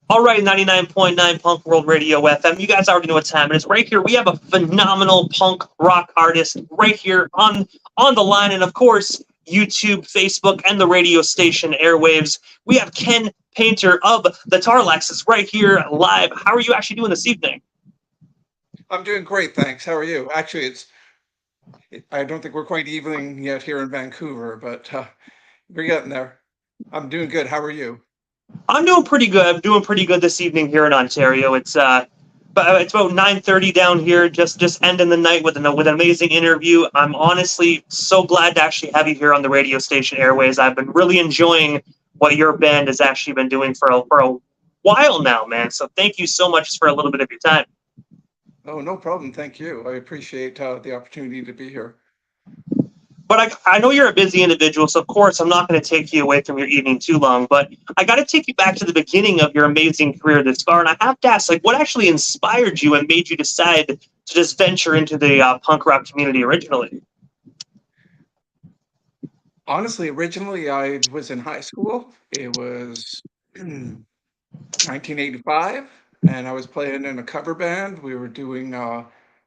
All right, 99.9 Punk World Radio FM. You guys already know what time it is. Right here, we have a phenomenal punk rock artist right here on the line. And of course, YouTube, Facebook, and the radio station airwaves. We have Ken Painter of the Tarleks is right here live. How are you actually doing this evening? I'm doing great, thanks. How are you? Actually, I don't think we're quite evening yet here in Vancouver, but we're getting there. I'm doing good. How are you? I'm doing pretty good. I'm doing pretty good this evening here in Ontario. But it's about 9:30 down here. Just ending the night with an amazing interview. I'm honestly so glad to actually have you here on the radio station airways. I've been really enjoying what your band has actually been doing for a while now, man. So thank you so much for a little bit of your time. Oh, no problem. Thank you. I appreciate the opportunity to be here. But I know you're a busy individual, so of course I'm not going to take you away from your evening too long. But I got to take you back to the beginning of your amazing career this far, and I have to ask, like, what actually inspired you and made you decide to just venture into the punk rock community originally? Honestly, originally I was in high school. It was 1985, and I was playing in a cover band. We were doing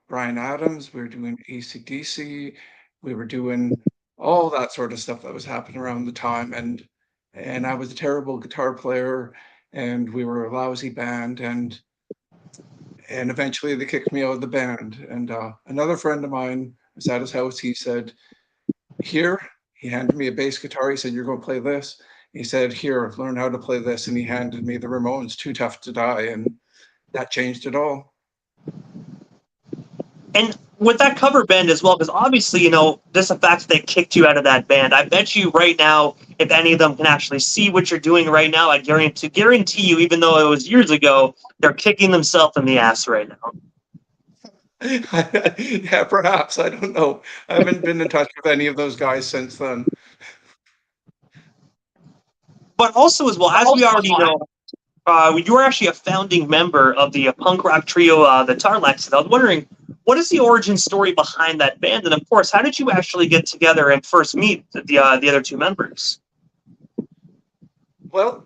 Brian Adams, we were doing AC/DC, we were doing all that sort of stuff that was happening around the time. And I was a terrible guitar player, and we were a lousy band, and eventually they kicked me out of the band. And another friend of mine was at his house. He said, "Here," he handed me a bass guitar. He said, "You're going to play this." He said, "Here, learn how to play this." And he handed me the Ramones, Too Tough to Die. And that changed it all. And with that cover band as well, because obviously, just the fact that they kicked you out of that band, I bet you right now, if any of them can actually see what you're doing right now, I guarantee you, even though it was years ago, they're kicking themselves in the ass right now. Yeah, perhaps. I don't know. I haven't been in touch with any of those guys since then. But also, as well, as we already know, you were actually a founding member of the punk rock trio, the Tarleks. And I was wondering, what is the origin story behind that band? And of course, how did you actually get together and first meet the other two members? Well,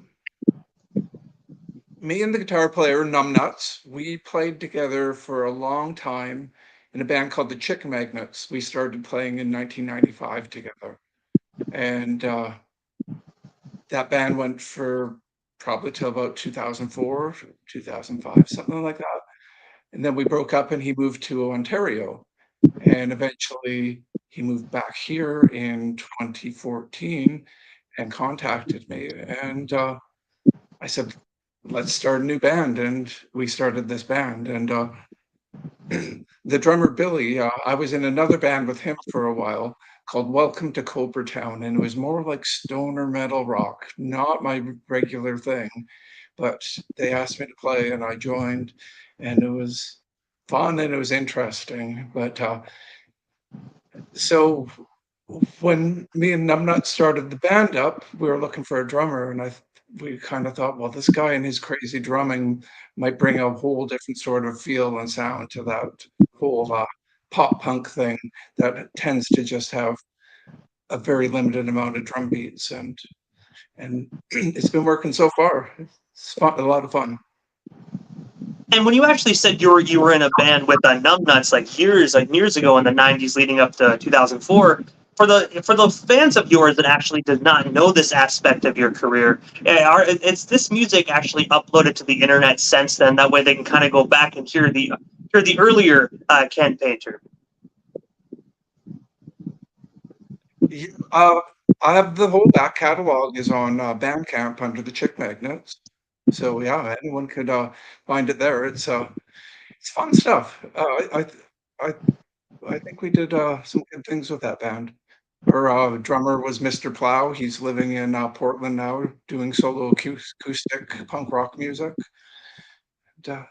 me and the guitar player, Numbnuts, we played together for a long time in a band called the Chick Magnets. We started playing in 1995 together. And that band went for probably till about 2004, 2005, something like that. And then we broke up and he moved to Ontario. And eventually he moved back here in 2014 and contacted me. And I said, let's start a new band. And we started this band. And the drummer, Billy, I was in another band with him for a while called Welcome to Cobra Town. And it was more like stoner metal rock, not my regular thing. But they asked me to play and I joined. And it was fun and it was interesting. But so when me and Numbnut started the band up, we were looking for a drummer, and we kind of thought, well, this guy and his crazy drumming might bring a whole different sort of feel and sound to that whole pop punk thing that tends to just have a very limited amount of drum beats, and it's been working so far. It's fun, a lot of fun. And when you actually said you were in a band with Numbnuts like years ago in the '90s, leading up to 2004, for the fans of yours that actually did not know this aspect of your career, it's this music actually uploaded to the internet since then. That way they can kind of go back and hear the earlier Ken Painter. Uh, I have the whole back catalog is on Bandcamp under the Chick Magnets. So yeah, anyone could find it there. It's fun stuff. I I think we did some good things with that band. Our drummer was Mr. Plow. He's living in Portland now, doing solo acoustic punk rock music. And,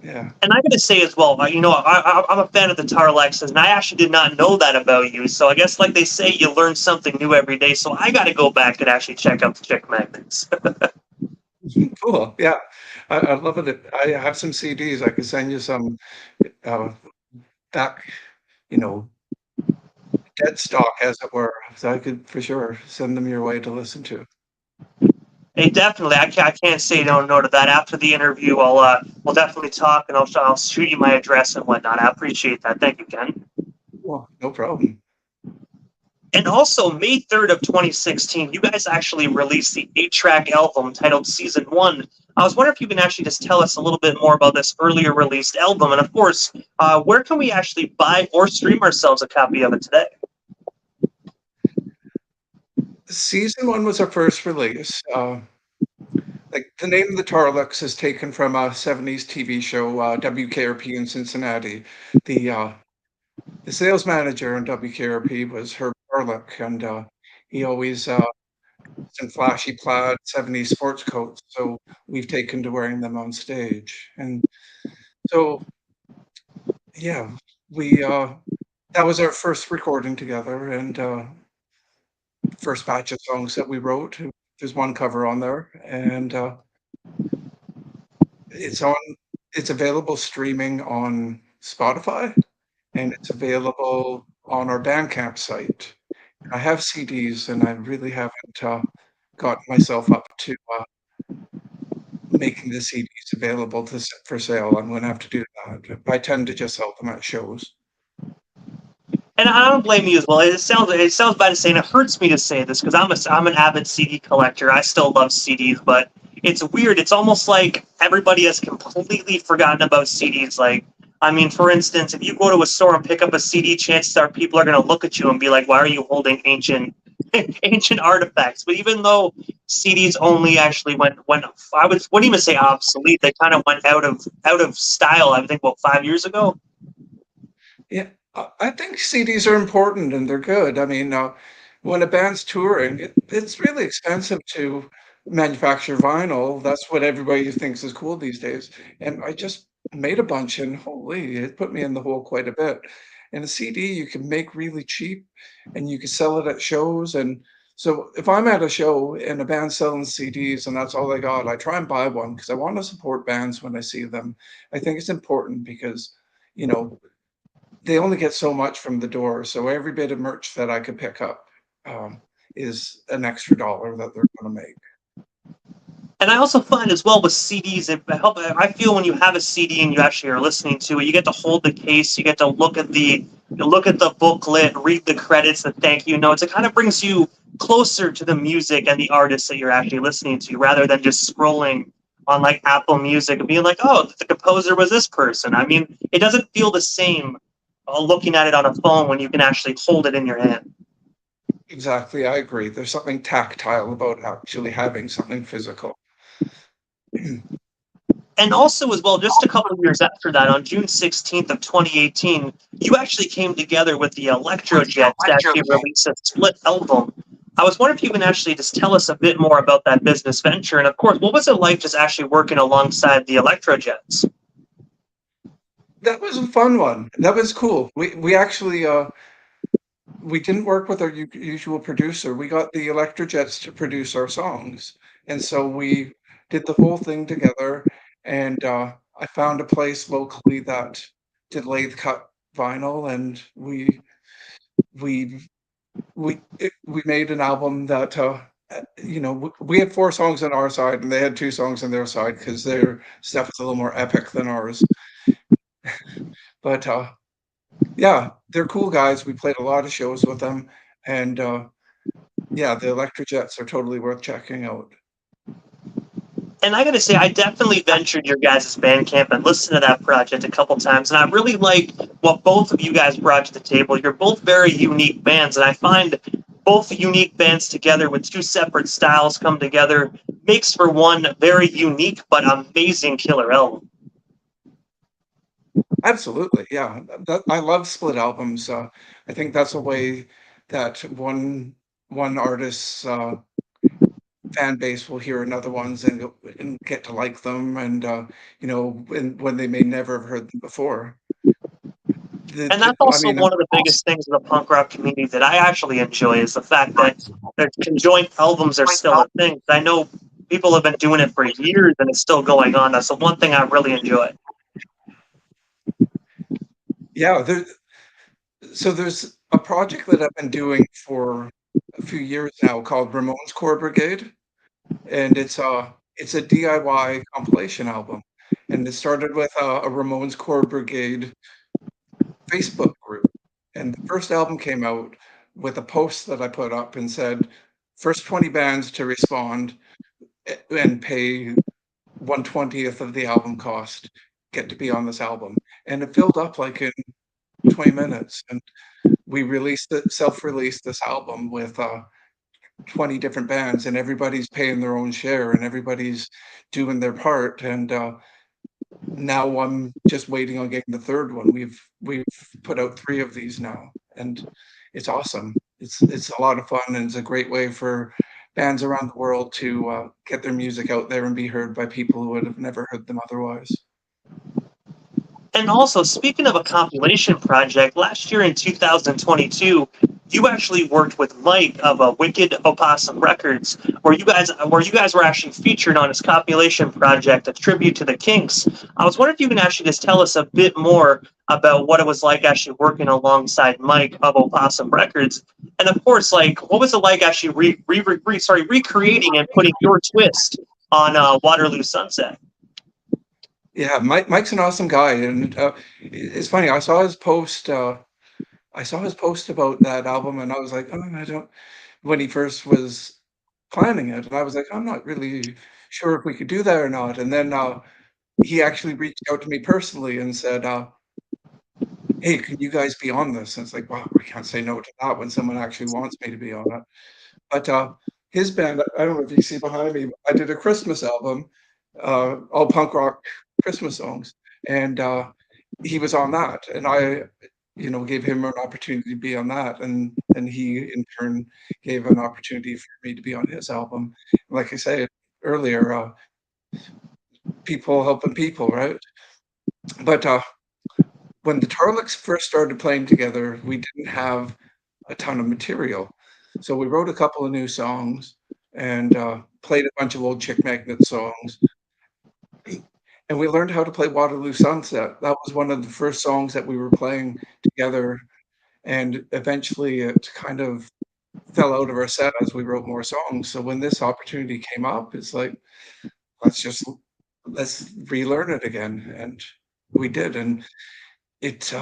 yeah. And I'm going to say as well, I'm a fan of the Tarlexes, and I actually did not know that about you. So I guess, like they say, you learn something new every day. So I got to go back and actually check out the Chick Magnets. Cool. Yeah. I love it. I have some CDs. I could send you some uh, back, you know, dead stock, as it were. So I could for sure send them your way to listen to. Hey, definitely. I can't say no to that. After the interview, we'll definitely talk, and I'll shoot you my address and whatnot. I appreciate that. Thank you, Ken. Well, no problem. And also, May 3rd of 2016, you guys actually released the 8-track album titled Season 1. I was wondering if you can actually just tell us a little bit more about this earlier released album, and of course, where can we actually buy or stream ourselves a copy of it today? Season one was our first release. Like the name of the Tarleks is taken from a '70s TV show, WKRP in Cincinnati. The uh, the sales manager on WKRP was Herb Tarlek, and he always was in flashy plaid '70s sports coats. So we've taken to wearing them on stage, and so yeah, we that was our first recording together, and first batch of songs that we wrote. There's one cover on there, and it's on. It's available streaming on Spotify, and it's available on our Bandcamp site. I have CDs, and I really haven't gotten myself up to making the CDs available for sale. I'm going to have to do that. I tend to just sell them at shows. And I don't blame you as well. It sounds bad to say, and it hurts me to say this because I'm an avid CD collector. I still love CDs, but it's weird. It's almost like everybody has completely forgotten about CDs. Like, I mean, for instance, if you go to a store and pick up a CD, chances are people are going to look at you and be like, "Why are you holding ancient artifacts?" But even though CDs only actually went wouldn't even say obsolete. They kind of went out of style. I think, what, 5 years ago. Yeah, I think CDs are important and they're good. I mean, when a band's touring, it's really expensive to manufacture vinyl. That's what everybody thinks is cool these days. And I just made a bunch, and holy, it put me in the hole quite a bit. And a CD you can make really cheap, and you can sell it at shows. And so if I'm at a show and a band's selling CDs and that's all they got, I try and buy one because I want to support bands when I see them. I think it's important because, you know, they only get so much from the door, so every bit of merch that I could pick up, is an extra dollar that they're gonna make. And I also find as well with CDs, I feel when you have a CD and you actually are listening to it, you get to hold the case, you get to look at the booklet, read the credits, the thank you notes. It kind of brings you closer to the music and the artist that you're actually listening to, rather than just scrolling on like Apple Music and being like, oh, the composer was this person. I mean, it doesn't feel the same looking at it on a phone when you can actually hold it in your hand. Exactly, I agree. There's something tactile about actually having something physical. And also, as well, just a couple of years after that, on June 16th of 2018, you actually came together with the Electrojets to actually release a split album. I was wondering if you can actually just tell us a bit more about that business venture, and of course, what was it like just actually working alongside the Electrojets? That was a fun one. That was cool. We actually, we didn't work with our usual producer. We got the Electrojets to produce our songs, and so we did the whole thing together. And I found a place locally that did lathe cut vinyl, and we we made an album that we had 4 songs on our side, and they had 2 songs on their side because their stuff is a little more epic than ours. But yeah, they're cool guys. We played a lot of shows with them, and yeah, the Electrojets are totally worth checking out. And I gotta say, I definitely ventured your guys' Bandcamp and listened to that project a couple times, and I really like what both of you guys brought to the table. You're both very unique bands, and I find both unique bands together with two separate styles come together makes for one very unique but amazing killer album. Absolutely, yeah. I love split albums. I think that's a way that one artist's fan base will hear another one's and get to like them, and when they may never have heard them before. And that's I also mean, one of the biggest things in the punk rock community that I actually enjoy is the fact that their conjoined albums are still a thing. I know people have been doing it for years and it's still going on. That's the one thing I really enjoy. yeah, so there's a project that I've been doing for a few years now called Ramones Core Brigade, and it's a DIY compilation album, and it started with a Ramones Core Brigade Facebook group, and the first album came out with a post that I put up and said, "First 20 bands to respond and pay 1/20th of the album cost get to be on this album," and it filled up like in 20 minutes, and we self-released this album with 20 different bands, and everybody's paying their own share and everybody's doing their part. And now I'm just waiting on getting the third one. We've put out 3 of these now, and it's awesome. It's a lot of fun, and it's a great way for bands around the world to get their music out there and be heard by people who would have never heard them otherwise. And also, speaking of a compilation project, last year in 2022, you actually worked with Mike of Wicked Opossum Records, where you guys were actually featured on his compilation project, a tribute to the Kinks. I was wondering if you can actually just tell us a bit more about what it was like actually working alongside Mike of Opossum Records, and of course, like what was it like actually recreating and putting your twist on Waterloo Sunset. Yeah, Mike's an awesome guy, and it's funny. I saw his post about that album, and I was like, oh, I don't. When he first was planning it, and I was like, I'm not really sure if we could do that or not. And then he actually reached out to me personally and said, "Hey, can you guys be on this?" And it's like, wow, we can't say no to that when someone actually wants me to be on it. But his band, I don't know if you see behind me, I did a Christmas album, all punk rock Christmas songs, and he was on that, and I, gave him an opportunity to be on that, and he in turn gave an opportunity for me to be on his album. Like I said earlier, people helping people, right? But when the Tarleks first started playing together, we didn't have a ton of material. So we wrote a couple of new songs and played a bunch of old Chick Magnet songs. And we learned how to play Waterloo Sunset. That was one of the first songs that we were playing together. And eventually it kind of fell out of our set as we wrote more songs. So when this opportunity came up, it's like, let's relearn it again. And we did. And it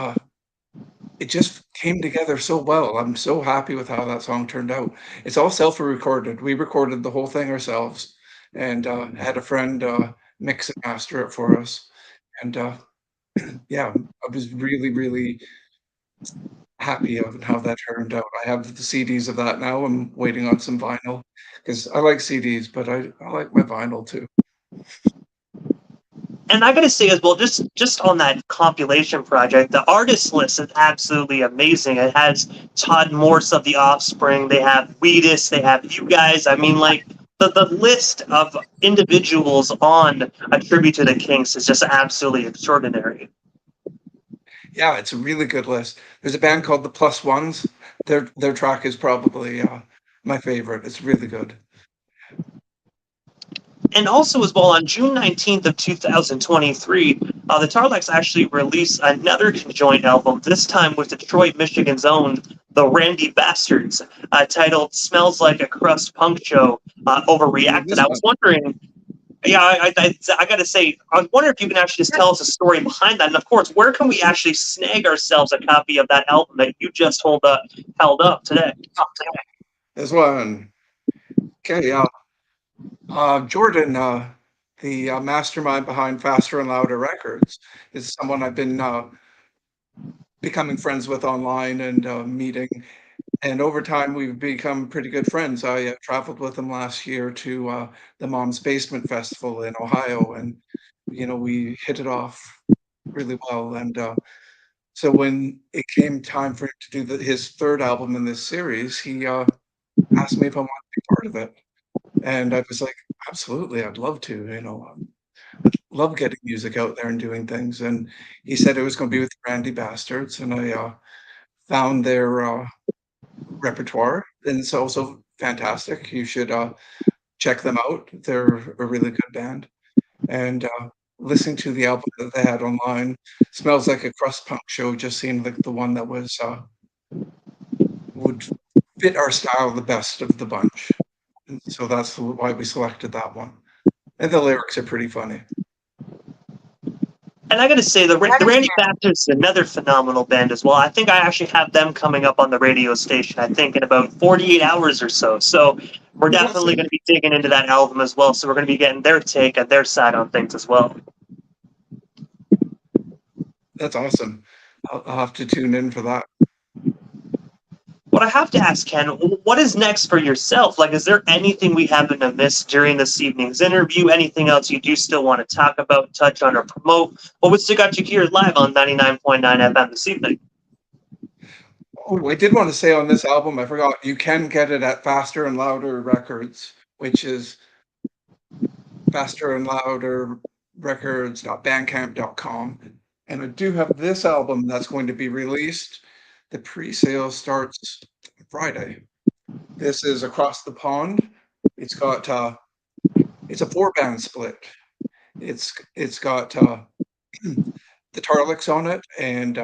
it just came together so well. I'm so happy with how that song turned out. It's all self-recorded. We recorded the whole thing ourselves, and had a friend mix and master it for us. And yeah, I was really, really happy of how that turned out. I have the CDs of that now. I'm waiting on some vinyl because I like CDs, but I like my vinyl too. And I gotta say as well, just on that compilation project, the artist list is absolutely amazing. It has Todd Morse of The Offspring, they have Wheatus, they have you guys. I mean, like the list of individuals on a tribute to the Kinks is just absolutely extraordinary. Yeah, it's a really good list. There's a band called the Plus Ones. Their track is probably my favorite. It's really good. And also as well, on June 19th of 2023, the Tarleks actually released another conjoined album, this time with Detroit, Michigan's own the Randy Bastards, titled "Smells Like a Crust Punk Show." Ooh, Overreacted. this I one. was wondering. Yeah, I got to say, I was wondering if you can actually just tell us a story behind that, and of course, where can we actually snag ourselves a copy of that album that you just held up today? This one. Okay, yeah. Jordan, the mastermind behind Faster and Louder Records, is someone I've been becoming friends with online and meeting. And over time, we've become pretty good friends. I traveled with him last year to the Mom's Basement Festival in Ohio, and we hit it off really well. And so when it came time for him to do his third album in this series, he asked me if I wanted to be part of it. And I was like, absolutely, I'd love to, I'd love getting music out there and doing things. And he said it was going to be with the Randy Bastards, and I found their repertoire, and it's also fantastic. You should check them out. They're a really good band. And listening to the album that they had online, "Smells Like a Crust Punk Show" just seemed like the one that would fit our style the best of the bunch. So that's why we selected that one. And the lyrics are pretty funny. And I got to say, the Randy Factors is another phenomenal band as well. I think I actually have them coming up on the radio station, I think, in about 48 hours or so. So we're definitely going to be digging into that album as well. So we're going to be getting their take and their side on things as well. That's awesome. I'll have to tune in for that. What I have to ask, Ken, what is next for yourself? Like, is there anything we haven't missed during this evening's interview? Anything else you do still want to talk about, touch on, or promote? What would still got you here live on 99.9 FM this evening? Oh, I did want to say on this album, I forgot, you can get it at Faster and Louder Records, which is Faster and Louder Records.bandcamp.com. And I do have this album that's going to be released. The pre-sale starts Friday. This is Across the Pond. It's got it's a 4-band split. It's got the Tarleks on it, and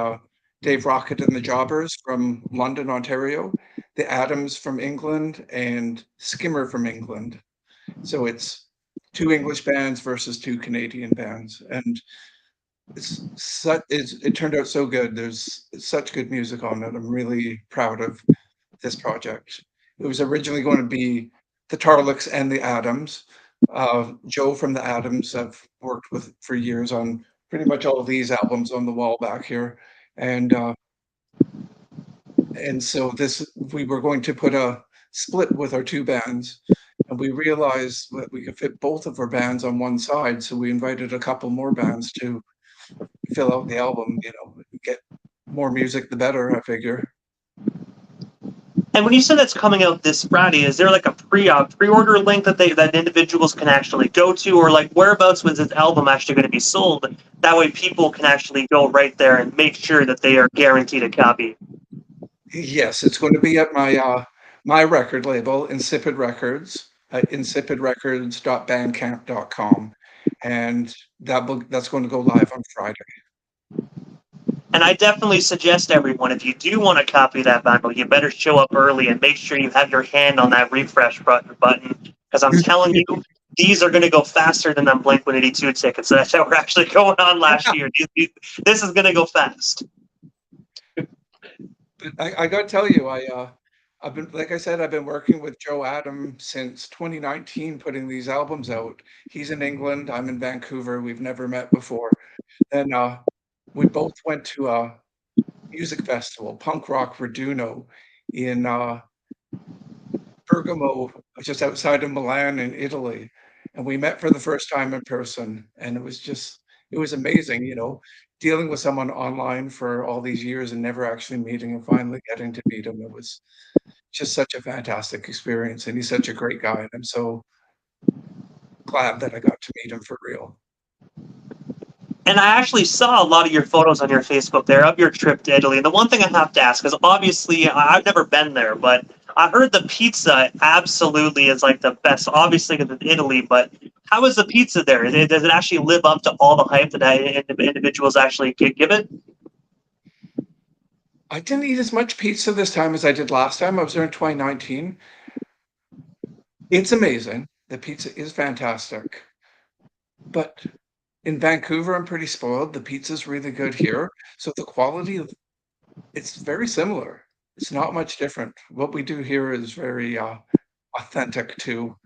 Dave Rocket and the Jobbers from London, Ontario, the Adams from England, and Skimmer from England. So it's 2 English bands versus 2 Canadian bands, and it turned out so good. There's such good music on it. I'm really proud of this project. It was originally going to be the Tarleks and the Adams. Joe from the Adams I've worked with for years on pretty much all of these albums on the wall back here, and so we were going to put a split with our 2 bands, and we realized that we could fit both of our bands on one side, so we invited a couple more bands to fill out the album. Get more music, the better, I figure. And when you said that's coming out this Friday, is there like a pre-order link that individuals can actually go to, or like whereabouts was this album actually going to be sold? That way, people can actually go right there and make sure that they are guaranteed a copy. Yes, it's going to be at my record label, Insipid Records, at insipidrecords.bandcamp.com, and that's going to go live on Friday. And I definitely suggest everyone, if you do want a copy of that bundle, you better show up early and make sure you have your hand on that refresh button, because I'm telling you, these are going to go faster than them Blink-182 tickets that were actually going on last year. This is going to go fast. I got to tell you, I've been, like I said, I've been working with Joe Adam since 2019, putting these albums out. He's in England, I'm in Vancouver. We've never met before. And we both went to a music festival, Punk Rock Raduno, in Bergamo, just outside of Milan in Italy. And we met for the first time in person. And it was amazing, dealing with someone online for all these years and never actually meeting and finally getting to meet him. It was just such a fantastic experience. And he's such a great guy. And I'm so glad that I got to meet him for real. And I actually saw a lot of your photos on your Facebook there of your trip to Italy. And the one thing I have to ask is, obviously, I've never been there, but I heard the pizza absolutely is like the best, obviously, in Italy. But how is the pizza there? Does it actually live up to all the hype that individuals actually give it? I didn't eat as much pizza this time as I did last time. I was there in 2019. It's amazing. The pizza is fantastic. But in Vancouver, I'm pretty spoiled. The pizza's really good here. So the quality it's very similar. It's not much different. What we do here is very authentic to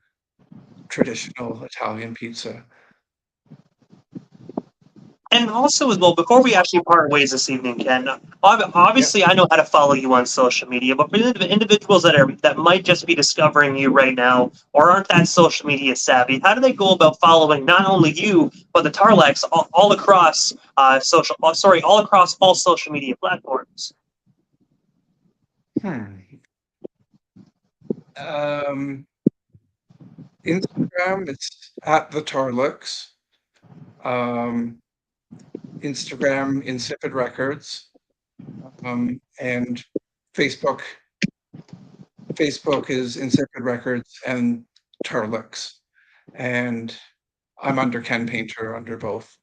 traditional Italian pizza. And also, as well, before we actually part ways this evening, Ken, obviously I know how to follow you on social media, but for individuals that might just be discovering you right now or aren't that social media savvy, how do they go about following not only you but the Tarleks all across all across all social media platforms? Instagram, it's at the Tarleks. Instagram, Insipid Records, and Facebook. Facebook is Insipid Records and Tarleks, and I'm under Ken Painter under both.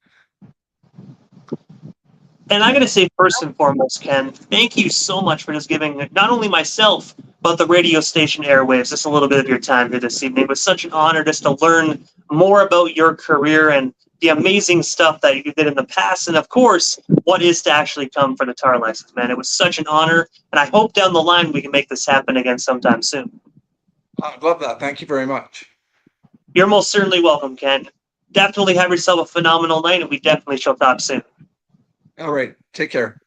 And I'm going to say, first and foremost, Ken, thank you so much for just giving not only myself, but the radio station airwaves just a little bit of your time here this evening. It was such an honor just to learn more about your career and the amazing stuff that you did in the past, and of course, what is to actually come for the Tarleks, man. It was such an honor, and I hope down the line we can make this happen again sometime soon. I'd love that. Thank you very much. You're most certainly welcome, Ken. Definitely have yourself a phenomenal night, and we definitely shall talk soon. All right. Take care.